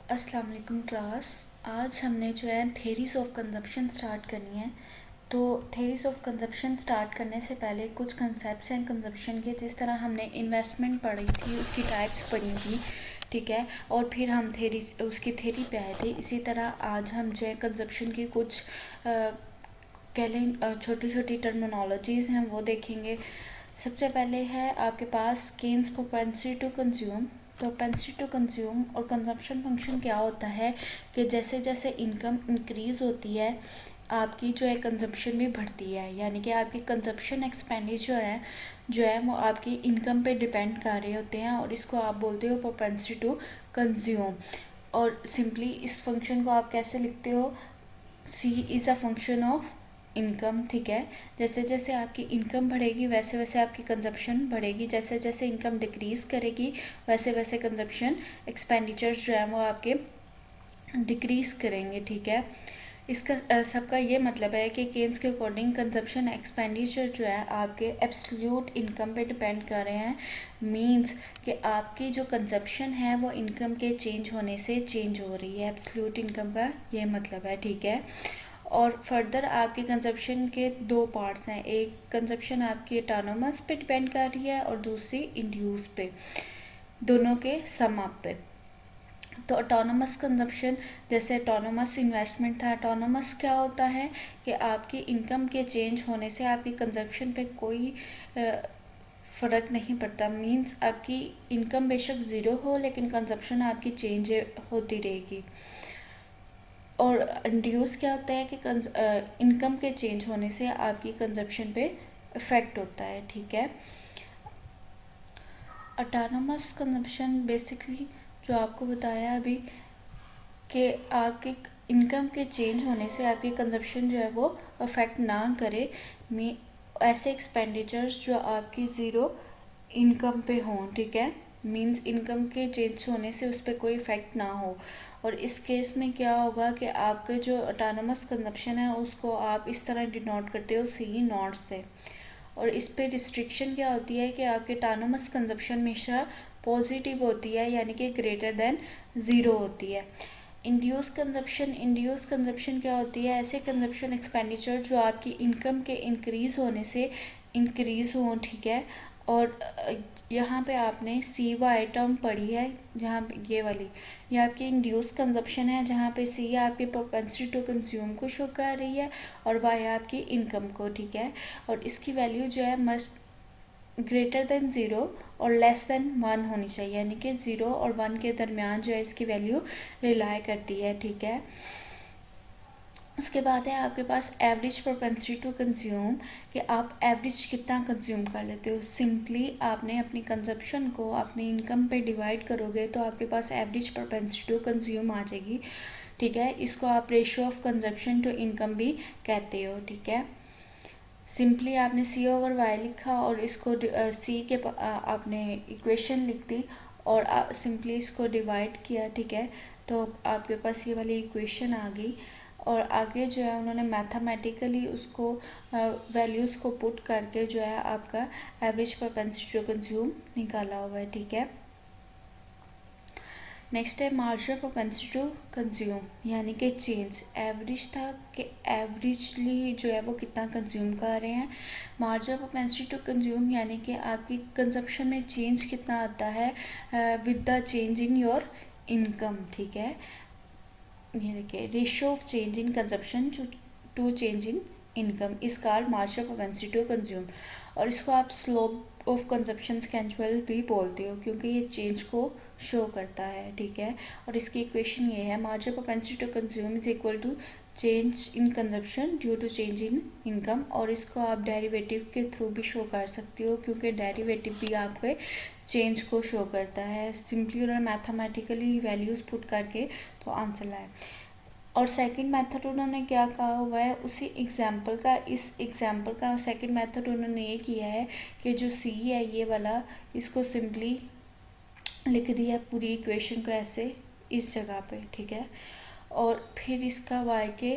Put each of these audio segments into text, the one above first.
अस्सलाम वालेकुम क्लास। आज हमने जो है थेरीज ऑफ कंजप्शन स्टार्ट करनी है। तो थेरीज ऑफ कंजप्शन स्टार्ट करने से पहले कुछ कंसेप्ट्स हैं कंजप्शन के, जिस तरह हमने इन्वेस्टमेंट पढ़ी थी, उसकी टाइप्स पढ़ी थी, ठीक है। और फिर हम उसकी थेरी पे आए थे। इसी तरह आज हम जो है कंजप्शन की कुछ कह लें छोटी छोटी टर्मिनोलॉजीज़ हैं वो देखेंगे। सबसे पहले है आपके पास Keynes propensity to consume. Propensity to consume और कंजम्पशन फंक्शन क्या होता है कि जैसे जैसे इनकम इंक्रीज़ होती है आपकी जो है कंजम्पशन भी बढ़ती है, यानी कि आपकी कंजम्पशन एक्सपेंडिचर है जो है वो आपकी इनकम पे डिपेंड कर रहे होते हैं, और इसको आप बोलते हो प्रोपेंसिटी टू कंज्यूम। और सिंपली इस फंक्शन को आप कैसे लिखते हो, C is a function of income, ठीक है। जैसे जैसे आपकी इनकम बढ़ेगी वैसे वैसे आपकी कंजप्शन बढ़ेगी, जैसे जैसे इनकम डिक्रीज़ करेगी वैसे वैसे कंजप्शन एक्सपेंडिचर्स जो है वो आपके डिक्रीज़ करेंगे, ठीक है। इसका सबका ये मतलब है कि केन्स के अकॉर्डिंग कंजप्शन एक्सपेंडिचर जो है आपके एब्सोल्यूट इनकम पे डिपेंड कर रहे हैं। मींस कि आपकी जो कंजप्शन है वो इनकम के चेंज होने से चेंज हो रही है, एब्सोल्यूट इनकम का ये मतलब है, ठीक है। और फर्दर आपके कंजप्शन के दो पार्ट्स हैं, एक कंजप्शन आपकी ऑटोनोमस पे डिपेंड कर रही है और दूसरी इंड्यूस पे, दोनों के सम अप पे। तो ऑटोनोमस कंजप्शन, जैसे ऑटोनोमस इन्वेस्टमेंट था, ऑटोनोमस क्या होता है कि आपकी इनकम के चेंज होने से आपकी कंजप्शन पे कोई फ़र्क नहीं पड़ता। मींस आपकी इनकम बेशक ज़ीरो हो लेकिन कंजप्शन आपकी चेंज होती रहेगी। और इंड्यूस क्या होता है कि इनकम के चेंज होने से आपकी कंजप्शन पे इफ़ेक्ट होता है, ठीक है। ऑटोनोमस कंजप्शन बेसिकली जो आपको बताया अभी कि आपके इनकम के चेंज होने से आपकी कंजप्शन जो है वो अफेक्ट ना करे, में ऐसे एक्सपेंडिचर्स जो आपकी ज़ीरो इनकम पे हों, ठीक है। मींस इनकम के चेंज होने से उस पर कोई इफ़ेक्ट ना हो। और इस केस में क्या होगा कि आपके जो ऑटोनोमस कंजप्शन है उसको आप इस तरह डिनोट करते हो सी नॉट से। और इस पे रिस्ट्रिक्शन क्या होती है कि आपके ऑटोनोमस कंजप्शन हमेशा पॉजिटिव होती है, यानी कि ग्रेटर देन ज़ीरो होती है। इंड्यूस कंजप्शन क्या होती है, ऐसे कंजप्शन एक्सपेंडिचर जो आपकी इनकम के इंक्रीज़ होने से इंक्रीज़ हों, ठीक है। और यहाँ पे आपने सी वाई टर्म पढ़ी है, जहाँ पे ये वाली ये आपकी इंड्यूस कंजप्शन है, जहाँ पे सी आपकी प्रोपेंसिटी टू कंज्यूम को शो कर रही है और वाई आपकी इनकम को, ठीक है। और इसकी वैल्यू जो है मस्ट ग्रेटर देन ज़ीरो और लेस देन वन होनी चाहिए, यानी कि ज़ीरो और वन के दरमियान जो है इसकी वैल्यू रिलाई करती है, ठीक है। उसके बाद है आपके पास एवरेज प्रोपेंसिटी टू कंज्यूम, कि आप एवरेज कितना कंज्यूम कर लेते हो। सिंपली आपने अपनी कंजप्शन को अपनी इनकम पे डिवाइड करोगे तो आपके पास एवरेज प्रोपेंसिटी टू कंज्यूम आ जाएगी, ठीक है। इसको आप ratio of consumption to income भी कहते हो, ठीक है। सिंपली आपने सी ओवर वाई लिखा और इसको सी के आपने इक्वेशन लिख दी और सिंपली इसको डिवाइड किया, ठीक है। तो आपके पास ये वाली इक्वेशन आ गई। और आगे जो है उन्होंने मैथमेटिकली उसको वैल्यूज़ को पुट करके जो है आपका एवरेज प्रोपेंसिटी टू कंज्यूम निकाला हुआ है, ठीक है। नेक्स्ट है मार्जिनल प्रोपेंसिटी टू कंज्यूम, यानी कि चेंज। एवरेज था कि एवरेजली जो है वो कितना कंज्यूम कर रहे हैं। मार्जिनल प्रोपेंसिटी टू कंज्यूम यानी कि आपकी कंजप्शन में चेंज कितना आता है with the change in your income, ठीक है। ये देखिए, ratio of change in consumption to change in income is called marginal propensity to consume. और इसको आप स्लोप ऑफ कंजप्शन स्केजुअल भी बोलते हो क्योंकि ये चेंज को शो करता है, ठीक है। और इसकी इक्वेशन ये है, marginal propensity to consume is equal to change in consumption due to change in income. और इसको आप डेरिवेटिव के थ्रू भी शो कर सकते हो क्योंकि डेरिवेटिव भी आपके चेंज को शो करता है। सिंपली उन्होंने मैथमेटिकली वैल्यूज़ पुट करके तो आंसर लाए। और सेकंड मेथड उन्होंने क्या कहा हुआ है, उसी एग्जाम्पल का, इस एग्जाम्पल का सेकंड मेथड उन्होंने ये किया है कि जो सी है ये वाला, इसको सिंपली लिख दिया है पूरी इक्वेशन को ऐसे इस जगह पे, ठीक है। और फिर इसका वाई के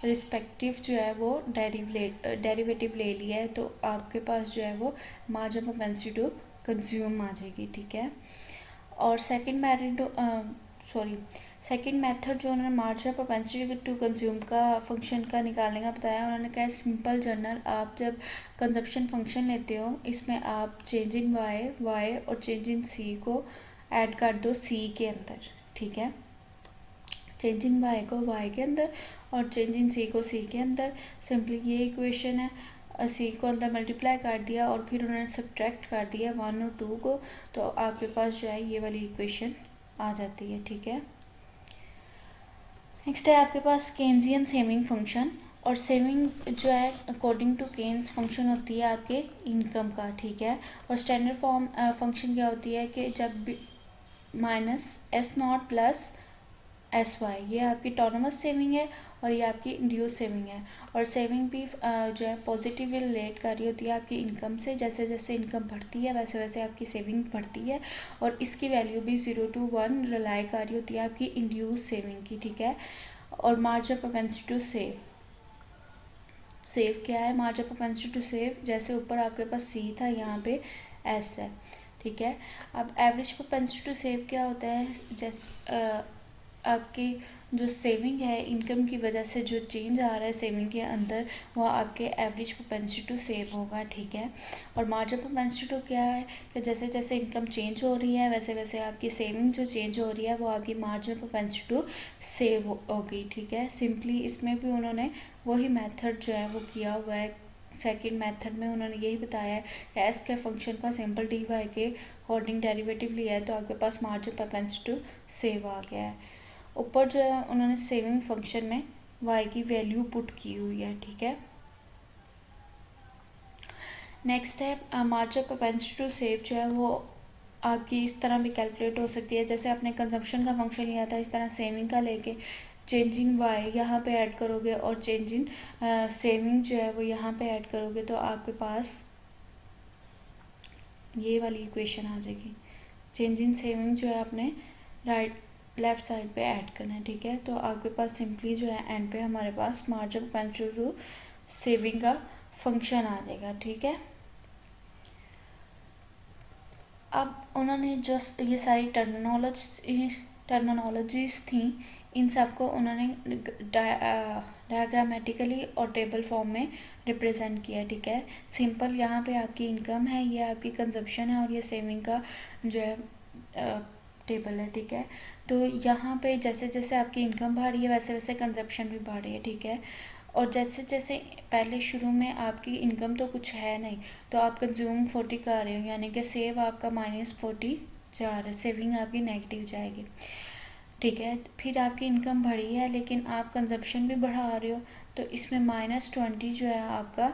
रिस्पेक्टिव जो है वो डेरिवेटिव ले लिया है, तो आपके पास जो है वो मार्जिनल प्रोपेंसिटी टू कंज्यूम आ जाएगी, ठीक है। और सेकंड मेथड जो उन्होंने मार्जिनल प्रोपेंसिटी टू कंज्यूम का फंक्शन का निकालने का बताया, उन्होंने कहा सिंपल जनरल, आप जब कंजप्शन फंक्शन लेते हो इसमें आप चेंज इन वाई और चेंज इन सी को ऐड कर दो सी के अंदर, ठीक है। चेंज इन वाई को वाई के अंदर और चेंज इन सी को सी के अंदर, सिंपली ये इक्वेशन है। सी को अंदर मल्टीप्लाई कर दिया और फिर उन्होंने सब्ट्रैक्ट कर दिया 1 और 2 को, तो आपके पास जो है ये वाली इक्वेशन आ जाती है, ठीक है। नेक्स्ट है आपके पास केन्जियन सेविंग फंक्शन, और सेविंग जो है अकॉर्डिंग टू केन्स फंक्शन होती है आपके इनकम का, ठीक है। और स्टैंडर्ड फॉर्म फंक्शन क्या होती है कि जब भी minus S naught plus S Y, ये आपकी टॉनमस सेविंग है और ये आपकी इंड्यूस सेविंग है। और सेविंग भी जो है पॉजिटिव रिलेट कर रही होती है आपकी इनकम से, जैसे जैसे इनकम बढ़ती है वैसे वैसे आपकी सेविंग बढ़ती है, और इसकी वैल्यू भी 0 to 1 रिलाई कर रही होती है आपकी इंड्यूस सेविंग की, ठीक है। और मार्जिनल प्रोपेंसिटी टू सेव क्या है, मार्जिनल प्रोपेंसिटी टू सेव, जैसे ऊपर आपके पास सी था यहाँ पे एस है, ठीक है। अब एवरेज प्रोपेंसिटी टू सेव क्या होता है, जैसे आपकी जो सेविंग है इनकम की वजह से जो चेंज आ रहा है सेविंग के अंदर, वो आपके एवरेज प्रोपेंसिटी टू सेव होगा, ठीक है। और मार्जिनल प्रोपेंसिटी टू क्या है कि जैसे जैसे इनकम चेंज हो रही है वैसे वैसे आपकी सेविंग जो चेंज हो रही है वो आपकी मार्जिनल प्रोपेंसिटी टू सेव होगी, ठीक है। सिंपली इसमें भी उन्होंने वही मेथड जो है वो किया हुआ है। सेकेंड मेथड में उन्होंने यही बताया है कि एस के फंक्शन का सिंपल डी वाई के अकॉर्डिंग डेरिवेटिव लिया है, तो आपके पास मार्जिनल प्रोपेंसिटी टू सेव आ गया है। ऊपर जो है उन्होंने सेविंग फंक्शन में y की वैल्यू पुट की हुई है, ठीक है। नेक्स्ट है मार्जिनल प्रोपेंसिटी टू सेव, जो है वो आपकी इस तरह भी कैलकुलेट हो सकती है, जैसे आपने कंजम्पशन का फंक्शन लिया था इस तरह सेविंग का लेके चेंज इन वाई यहाँ पे ऐड करोगे और चेंज इन सेविंग जो है वो यहाँ पे ऐड करोगे, तो आपके पास ये वाली इक्वेशन आ जाएगी। चेंज इन सेविंग जो है आपने लेफ्ट साइड पे ऐड करना है, ठीक है। तो आपके पास सिंपली जो है एंड पे हमारे पास मार्जिनल प्रोपेंसिटी टू सेविंग का फंक्शन आ जाएगा, ठीक है। अब उन्होंने जो ये सारी टर्मिनोलॉजीज थी इन सबको उन्होंने डायग्रामेटिकली और टेबल फॉर्म में रिप्रेजेंट किया, ठीक है। सिंपल यहाँ पे आपकी इनकम है, ये आपकी कंजप्शन है और ये सेविंग का जो है टेबल है, ठीक है। तो यहाँ पे जैसे जैसे आपकी इनकम बढ़ रही है वैसे वैसे कंजप्शन भी बढ़ रही है, ठीक है। और जैसे जैसे पहले शुरू में आपकी इनकम तो कुछ है नहीं, तो आप कंज्यूम 40 कर रहे हो, यानी कि सेव आपका -40 जा रहा है, सेविंग आपकी नेगेटिव जाएगी, ठीक है। फिर आपकी इनकम बढ़ी है लेकिन आप कंजप्शन भी बढ़ा रहे हो, तो इसमें -20 जो है आपका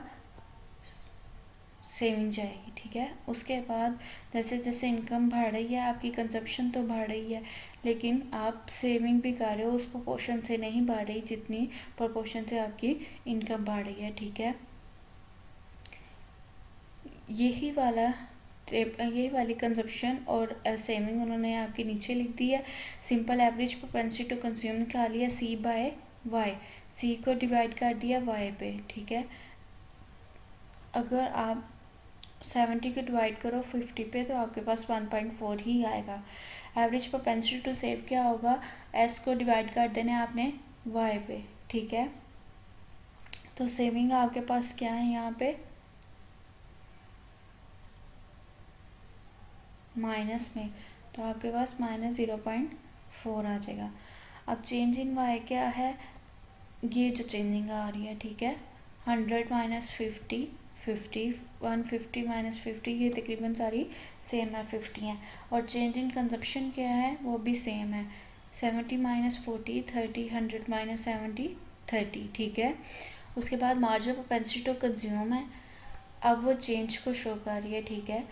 सेविंग जाएगी, ठीक है। उसके बाद जैसे जैसे इनकम बढ़ रही है आपकी कंजप्शन तो बढ़ रही है, लेकिन आप सेविंग भी कर रहे हो उस प्रोपोर्शन से नहीं बढ़ रही जितनी प्रोपोर्शन से आपकी इनकम बढ़ रही है, ठीक है। यही वाली कंजप्शन और सेविंग उन्होंने आपके नीचे लिख दी है। Simple average propensity to consume निकाल लिया सी बाय वाई, सी को डिवाइड कर दिया वाई पे, ठीक है। अगर आप 70 को डिवाइड करो 50 पे तो आपके पास 1.4 ही आएगा। एवरेज प्रोपेंसिटी टू सेव क्या होगा, एस को डिवाइड कर देना है आपने वाई पे, ठीक है। तो सेविंग आपके पास क्या है यहाँ पे माइनस में, तो आपके पास -0.4 आ जाएगा। अब चेंज इन वाई क्या है, ये जो चेंजिंग आ रही है, ठीक है। 100 -50 50 150 -50 ये तकरीबन सारी सेम है, 50 है। और चेंज इन कंजप्शन क्या है वो भी सेम है, 70 -40 30 100 -70 30, ठीक है। उसके बाद मार्जिनल प्रोपेंसिटी टू कंज्यूम है, अब वो चेंज को शो कर रही है, ठीक है।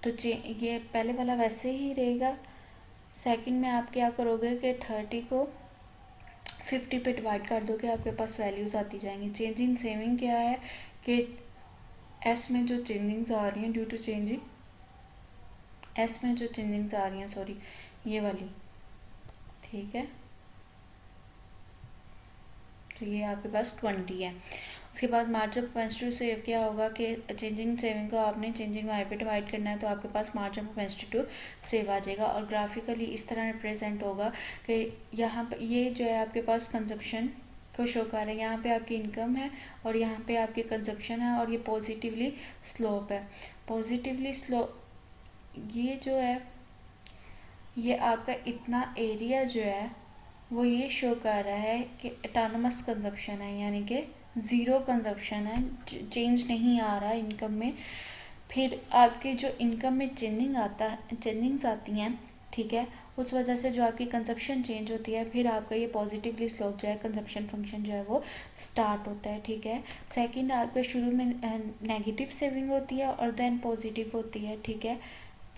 तो ये पहले वाला वैसे ही रहेगा। सेकंड में आप क्या करोगे कि 30 को 50 पे डिवाइड कर दो कि आपके पास वैल्यूज़ आती जाएंगी। चेंज इन सेविंग क्या है कि एस में जो चेंजिंग्स आ रही हैं ड्यू टू चेंजिंग, एस में जो चेंजिंग्स आ रही हैं सॉरी ये वाली, ठीक है। तो ये आपके पास 20 है। उसके बाद मार्जिन प्रोपेंसिटी टू सेव क्या होगा कि चेंजिंग सेविंग को आपने चेंजिंग वाई पे डिवाइड करना है, तो आपके पास मार्जिन प्रोपेंसिटी टू सेव आ जाएगा। और ग्राफिकली इस तरह रिप्रेजेंट होगा कि यहाँ पे ये जो है आपके पास कंजप्शन को शो कर रहे हैं, यहाँ पे आपकी इनकम है और यहाँ पे आपकी कंजप्शन है, और ये पॉजिटिवली स्लोप है। पॉजिटिवली स्लो ये जो है ये आपका इतना एरिया जो है वो ये शो कर रहा है कि ऑटोनमस कंजप्शन है, यानी कि ज़ीरो कंजप्शन है, चेंज नहीं आ रहा इनकम में। फिर आपके जो इनकम में चेंजिंग्स आती हैं, ठीक है, उस वजह से जो आपकी कंजप्शन चेंज होती है, फिर आपका ये पॉजिटिवली स्लोप जो है कंजप्शन फंक्शन जो है वो स्टार्ट होता है, ठीक है। सेकंड आपके शुरू में नेगेटिव सेविंग होती है और देन पॉजिटिव होती है, ठीक है।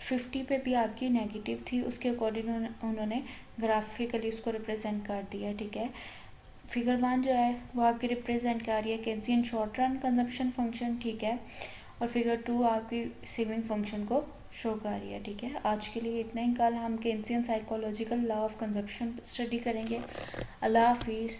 50 पे भी आपकी नेगेटिव थी, उसके अकॉर्डिंग उन्होंने ग्राफिकली उसको रिप्रेजेंट कर दिया, ठीक है। फिगर 1 जो है वो आपकी रिप्रेजेंट कर रही है केंसियन शॉर्ट रन कंजप्शन फंक्शन, ठीक है। और फिगर 2 आपकी सेविंग फंक्शन को शो कर रही है, ठीक है। आज के लिए इतना ही। कल हम Keynesian psychological law of consumption study करेंगे। अल्लाह हाफिज़।